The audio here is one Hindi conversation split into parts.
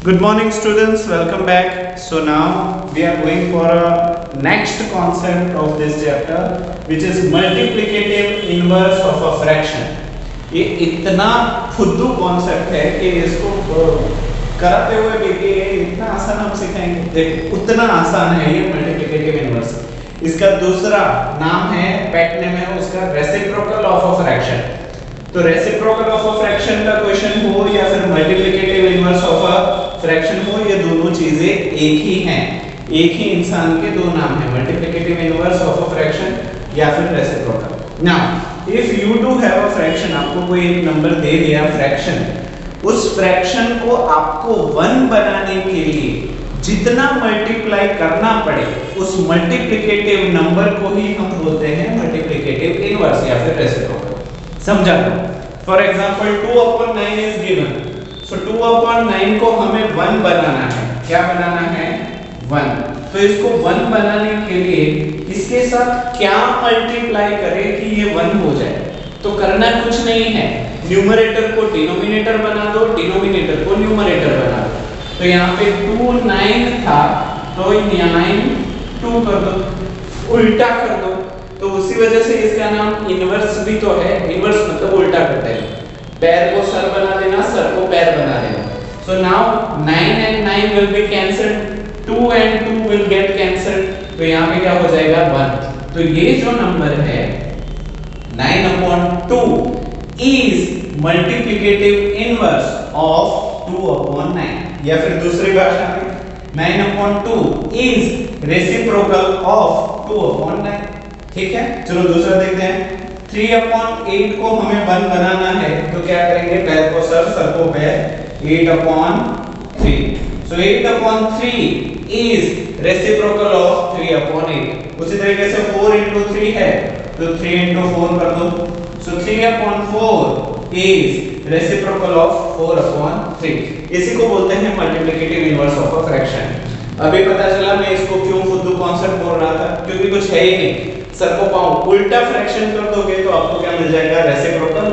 Good morning students, welcome back. So now we are going for a next concept of this chapter which is multiplicative inverse of a fraction. ये इतना फुद्दू कॉन्सेप्ट है कि इसको कराते हुए भी इतना आसान हम सिखाएंगे। देखो उतना आसान है ये मल्टीप्लिकेटिव इनवर्स। इसका दूसरा नाम है, पेट नेम है उसका रेसिप्रोकल ऑफ अ फ्रैक्शन। तो रेसिप्रोकल ऑफ अ फ्रैक्शन का क्वेश्चन हो या फिर multiplicative inverse of a fraction हो, ये दोनों चीजें एक ही हैं। एक ही इंसान के दो नाम हैं, multiplicative inverse of a fraction या फिर reciprocal. Now if you do have a fraction, आपको कोई एक नंबर दे दिया फ्रैक्शन, उस फ्रैक्शन को आपको 1 बनाने के लिए जितना मल्टीप्लाई करना पड़े उस मल्टीप्लिकेटिव नंबर को ही हम बोलते हैं मल्टीप्लिकेटिव इनवर्स या फिर रेसिप्रोकल। समझा लो। फॉर एग्जांपल 2/9 इज गिवन, सो 2/9 को हमें 1 बनाना है। क्या बनाना है? 1। तो इसको 1 बनाने के लिए इसके साथ क्या मल्टीप्लाई करें कि ये 1 हो जाए? तो करना कुछ नहीं है, न्यूमरेटर को डिनोमिनेटर बना दो, डिनोमिनेटर को न्यूमरेटर बना दो। तो यहाँ पे 2 9 था तो 9 2 कर दो, उल्टा कर दो। तो उसी वजह से इसका नाम इनवर्स भी तो है। इनवर्स मतलब उल्टा करते हैं, पैर को सर बना देना, सर को पैर बना देना। So now 9 and 9 will be cancelled, 2 and 2 will get cancelled। तो यहाँ पे क्या हो जाएगा? 1। तो ये जो नंबर है 9/2 is multiplicative inverse of 2/9, या फिर दूसरी भाषा में 9/2 is reciprocal of 2/9। ठीक है, चलो दूसरा देखते हैं। 3/8 को हमें 1 बनाना है तो क्या करेंगे? पैर को सर, सर को पैर, 8/3। सो 8/3 is reciprocal of 3/8। उसी तरीके से 4 into 3 है तो 3 into 4 कर दो। सो 3/4 is reciprocal of 4/3। इसी को बोलते हैं multiplicative inverse of a fraction. अभी पता चला मैं इसको क्यों फुद्दू कॉन्सेप्ट बोल रहा था, क्योंकि कुछ है ही नहीं। सर को पाओ उल्टा फ्रैक्शन कर दोगे तो आपको क्या मिल जाएगा? रेसिप्रोकल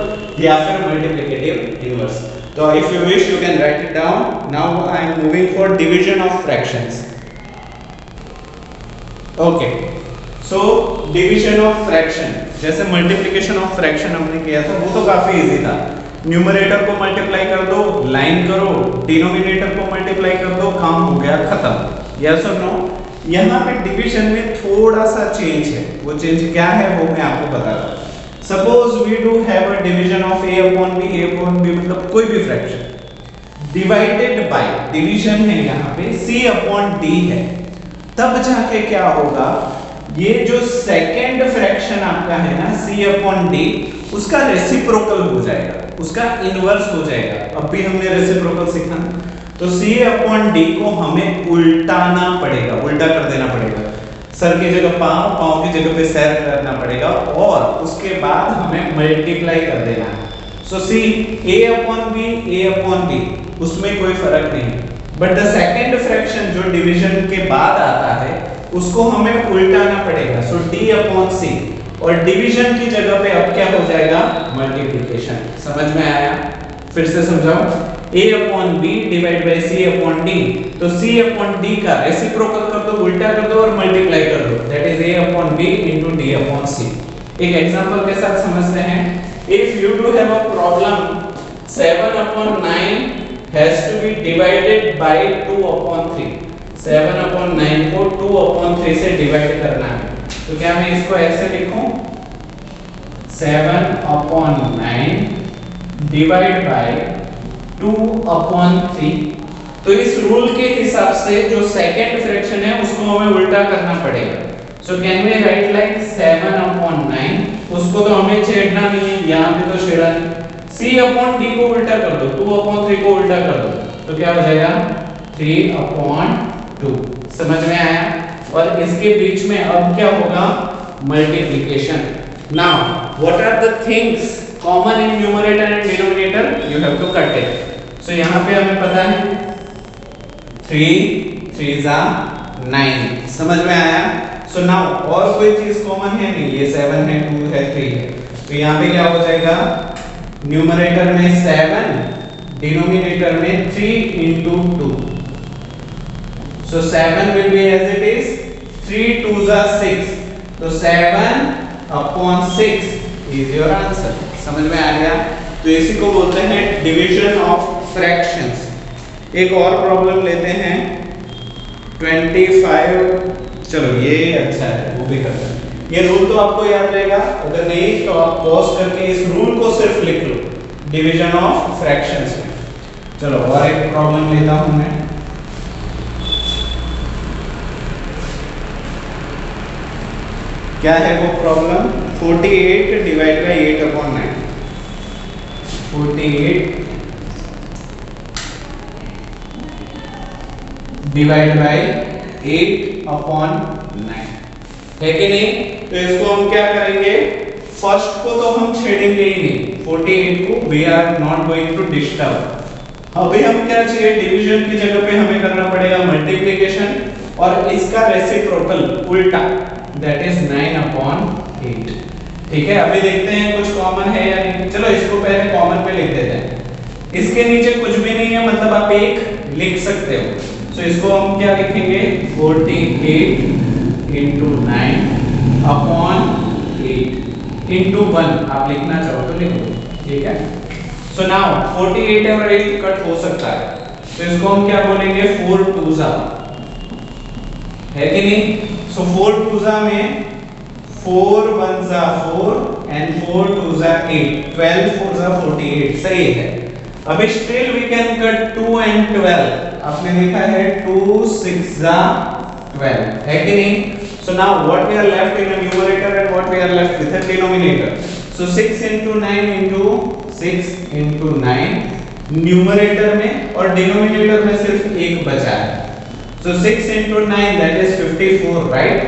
या फिर मल्टीप्लिकेटिव इनवर्स। तो if you wish you can write it down. Now I am moving for division of fractions. Okay, so division of fraction, जैसे मल्टीप्लिकेशन ऑफ फ्रैक्शन हमने किया था वो तो काफी इजी था। न्यूमरेटर को मल्टीप्लाई कर दो, लाइन करो, डिनोमिनेटर को मल्टीप्लाई कर दो, काम हो गया खत्म। यस और नो? यहाँ पे डिवीजन में थोड़ा सा चेंज है। वो चेंज क्या है वो मैं आपको बता रहा हूँ। Suppose we do have a division of a/b मतलब कोई भी फ्रैक्शन डिवाइडेड बाय, डिवीजन है यहाँ पे c/d है, तब जाके क्या होगा? ये जो सेकंड फ्रैक्शन आपका है ना c/d, उसका रेसिप्रोकल हो जाएगा, उसका इनवर्स हो जाएगा। अब भी हमने रेसिप्रोकल सीखा, तो c/d को हमें उल्टाना पड़ेगा, उल्टा कर देना पड़ेगा। सर की जगह पांव, पांव की जगह पे सर करना पड़ेगा और उसके बाद हमें मल्टीप्लाई कर देना है। सो सी a/b, उसमें कोई फर्क नहीं। बट द सेकंड फ्रैक्शन जो डिवीजन के बाद आता है उसको हमें उल्टाना पड़ेगा। सो d/c, और डिवीजन की जगह पे अब क्या हो जाएगा? मल्टीप्लिकेशन। समझ में आया? फिर से समझाओ। a/b डिवाइड बाय c/d, तो c/d का रेसिप्रोकल कर दो, उल्टा कर दो और मल्टीप्लाई कर दो, that is a/b into d/c। एक एग्जांपल के साथ समझते हैं। If you do have a problem 7/9 has to be divided by 2/3, 7/9 को 2/3 से डिवाइड करना है, तो क्या मैं इसको ऐसे लिखूं? 7/9 डिवाइड बाय 2/3। तो इस रूल के हिसाब से जो सेकंड फ्रैक्शन है उसको हमें उल्टा करना पड़ेगा। So can we write like 7/9, उसको तो हमें छेड़ना नहीं है, यहाँ पे तो छेड़ा नहीं। c/d को उल्टा कर दो, 2/3 को उल्टा कर दो, तो क्या हो जाएगा? 3/2। समझ में आया? और इसके बीच में अब क्या होगा? Multiplication. Now what are the things common in numerator and denominator? You have to cut it. So यहाँ पे हमें पता है 3 3 9। समझ में आया? सो नाउ और कोई चीज कॉमन है नहीं, ये 7 है, 2 है, 3 है, तो यहाँ पे क्या हो जाएगा? न्यूमरेटर में 7 डिनोमिनेटर में 3 into 2, so 7 will be as it is, 3 2s are 6, तो 7 upon 6 is your answer। समझ में आ गया? तो इसी को बोलते हैं डिवीजन ऑफ फ्रैक्शंस। एक और प्रॉब्लम लेते हैं 25, चलो ये अच्छा है, वो भी करते हैं। ये रूल तो आपको याद रहेगा, अगर नहीं तो आप पॉज करके इस रूल को सिर्फ लिख लो डिवीजन ऑफ फ्रैक्शंस में। चलो और एक प्रॉब्लम लेता हूं मैं। क्या है वो problem? 48 divide by 8 upon 9। 48 divide by 8 upon 9 है कि नहीं? तो इसको हम क्या करेंगे, फर्स्ट को तो हम छेड़ेंगे ही नहीं, 48 को we are not going to disturb. अभी हम क्या चाहिए, डिवीजन की जगह पे हमें करना पड़ेगा मल्टीप्लिकेशन, और इसका रेसिप्रोकल उल्टा, दैट इज 9 अपॉन 8। ठीक है, अभी देखते हैं कुछ कॉमन है या नहीं। चलो इसको पहले कॉमन पे लिख देते हैं। इसके नीचे कुछ भी नहीं है, मतलब आप एक लिख सकते हो। तो इसको हम क्या लिखेंगे, 48 into 9 अपॉन 8 into 1 आप लिखना चाहो तो लिखो। ठीक है, सो नाउ 48 और 8 कट हो सकता है, तो इसको हम क्या बोलेंगे, 4 2s है कि नहीं? सो 4 2s में 4 1s 4 and 4 2s 8, 12 4s 48, सही है। अभी still we can cut 2 and 12, आपने देखा है 2 6 12 है कि नहीं? So now what we are left in a numerator and what we are left with a denominator. So 6 into 9 into 6 into 9 numerator में, और डिनोमिनेटर में सिर्फ एक बचा है। So 6 into 9 that is 54, right?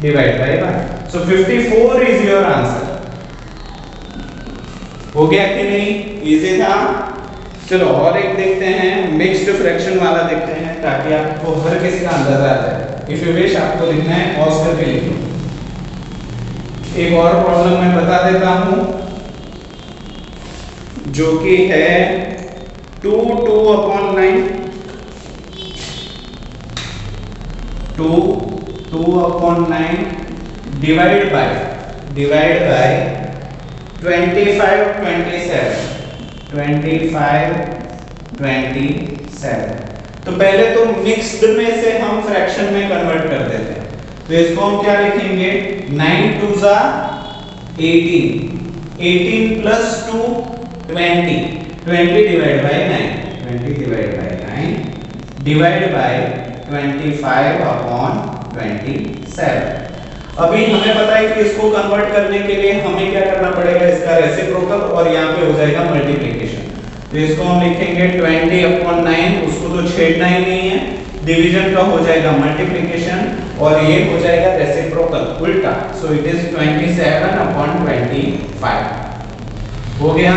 Divide by 1. So 54 is your answer. हो गया कि नहीं? इजी था। चलो और एक देखते हैं, मिक्स्ड फ्रैक्शन वाला देखते हैं, ताकि आपको हर किसी का अंदाजा आ जाए। इफ यू विश आपको लिखना है, पॉज करके लिख लो। एक और प्रॉब्लम मैं बता देता हूं, जो कि है 2 2 अपॉन 9, 2 2 अपॉन 9 डिवाइड बाय 25 27। तो पहले तो मिक्स्ड में से हम फ्रैक्शन में कन्वर्ट कर देते हैं। तो इसको हम क्या लिखेंगे, 9 2s 18, 18 plus 2 20, 20 divided by 9, 20 divided by 9 divided by 25 upon 27। अभी हमें पता है कि इसको कन्वर्ट करने के लिए हमें क्या करना पड़ेगा, इसका रेसिप्रोकल, और यहाँ पे हो जाएगा मल्टीप्लिकेशन। तो इसको हम लिखेंगे 20 अपॉन 9, उसको तो छेड़ना ही नहीं है, डिवीजन का हो जाएगा मल्टीप्लिकेशन, और ये हो जाएगा रेसिप्रोकल उल्टा। सो इट इज 27 अपॉन 25 हो गया।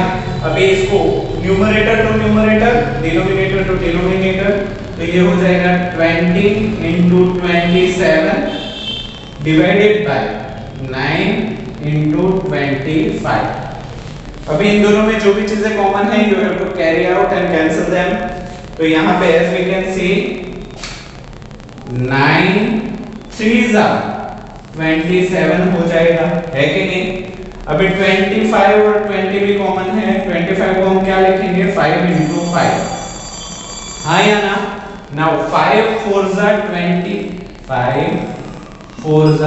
अभी इसको numerator to numerator, denominator to denominator, तो ये हो जाएगा 20 into 27 डिवाइडेड बाय 9 into 25। अभी इन दोनों में जो भी चीजें कॉमन है, you have to carry out and cancel them. तो यहाँ पे as we can see 9 3s 27 हो जाएगा, है कि नहीं? अभी 25 और 20 भी कॉमन है, 25 को हम क्या लिखेंगे, 5 into 5, हाँ या ना? नाउ 5 4s 20, 5 4s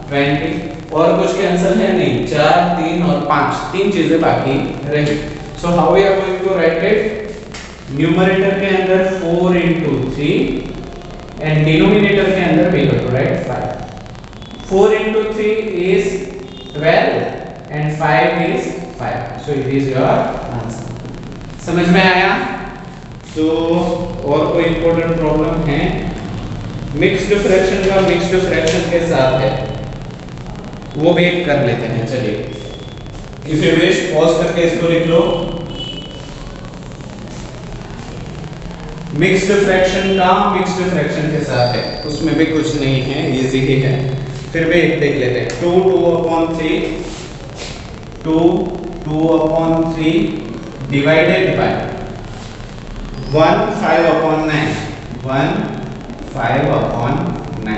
20, और कुछ कैंसिल है नहीं, 4 3 और 5, तीन चीजें बाकी रही। So how we are going to write it, numerator के अंदर 4 into 3 एंड डिनोमिनेटर के अंदर we have to write 5। 4 into 3 is 12 and 5 is 5, so it is your answer। समझ में आया? तो और कोई इंपॉर्टेंट प्रॉब्लम है, मिक्स्ड फ्रैक्शन का मिक्स्ड फ्रैक्शन के साथ है, वो भी कर लेते हैं। चलिए इफ यू विश पॉज करके इसको लिख लो। मिक्स्ड फ्रैक्शन का मिक्स्ड फ्रैक्शन के साथ है, उसमें भी कुछ नहीं है, इजी ही है, फिर भी एक देख लेते हैं। 2 2 upon 3 2 2 upon 3 divided by 1 5 upon 9 1 5 upon 9।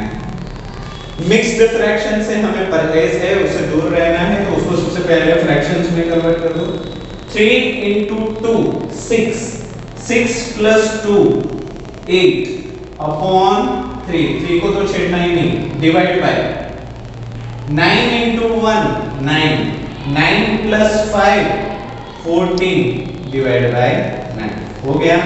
Mixed fraction से हमें परहेज है, उससे दूर रहना है, तो उसको सबसे पहले फ्रैक्शंस में कन्वर्ट कर दो। 3 into 2 6 6 plus 2 8 upon 3 3 को तो छेड़ना ही नहीं, divide by 9 into 1 9 9 plus 5 14 divide by 9 हो गया।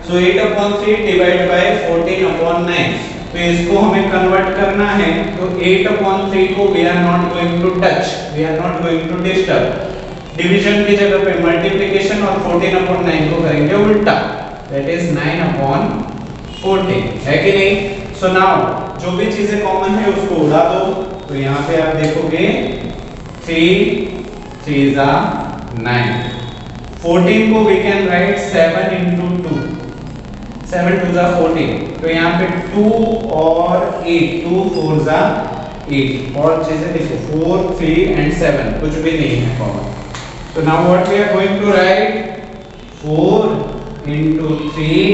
सो 8 upon 3 डिवाइड बाय 14 upon 9। तो इसको हमें कन्वर्ट करना है, तो 8 upon 3 को we are not going to touch, we are not going to disturb. Division की जगह पे मल्टीप्लिकेशन और 14 upon 9 को करेंगे उल्टा, दैट इज 9 upon 14, है कि नहीं। सो नाउ जो भी चीजें कॉमन है उसको उड़ा दो, तो यहाँ पे आप देखोगे 3 3s are 9। 14 को we can write 7 into 2 7 2s are 14, तो यहाँ पे 2 और 8 2 4s are 8। और चीजें देखो 4 3 and 7 कुछ भी नहीं है कॉमन। तो now what we are going to write 4 into 3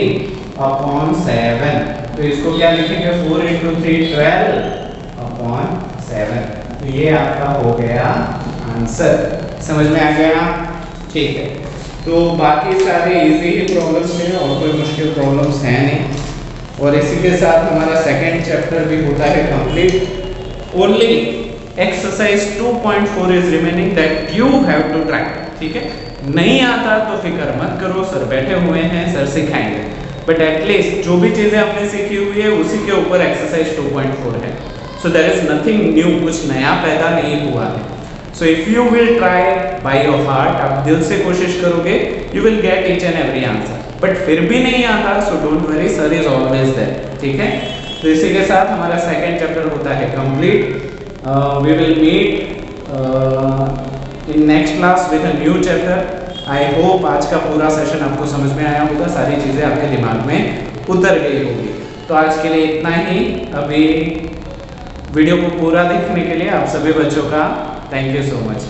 upon 7। तो इसको क्या लिखेंगे 4 into 3 12 upon 7। तो ये आपका हो गया आंसर। समझ में आ गया? ठीक है, तो बाकी सारे इजी ही प्रॉब्लम्स हैं और कोई मुश्किल प्रॉब्लम्स हैं नहीं। और इसी के साथ हमारा सेकंड चैप्टर भी होता है complete. Only exercise 2.4 is remaining that you have to try. ठीक है, नहीं आता तो फिक्र मत करो, सर बैठे हुए हैं, सर सिखाएंगे। बट एटलीस्ट जो भी चीजें हमने सीखी हुई है उसी के ऊपर एक्सरसाइज 2.4 है। So there is nothing new, कुछ नया पैदा नहीं हुआ है। So if you will try by your heart, आप दिल से कोशिश करोगे, you will get each and every answer. But फिर भी नहीं आता, so don't worry, sir is always there. ठीक है? तो इसी के साथ हमारा सेकंड चैप्टर होता है complete. We will meet in next class with a new chapter. I hope आज का पूरा सेशन आपको समझ में आया होगा, सारी चीजें आपके दिमाग में उतर गई होगी। तो आज के लिए इतना ही। अभी वीडियो को पूरा देखने के लिए आप सभी बच्चों का थैंक यू सो मच।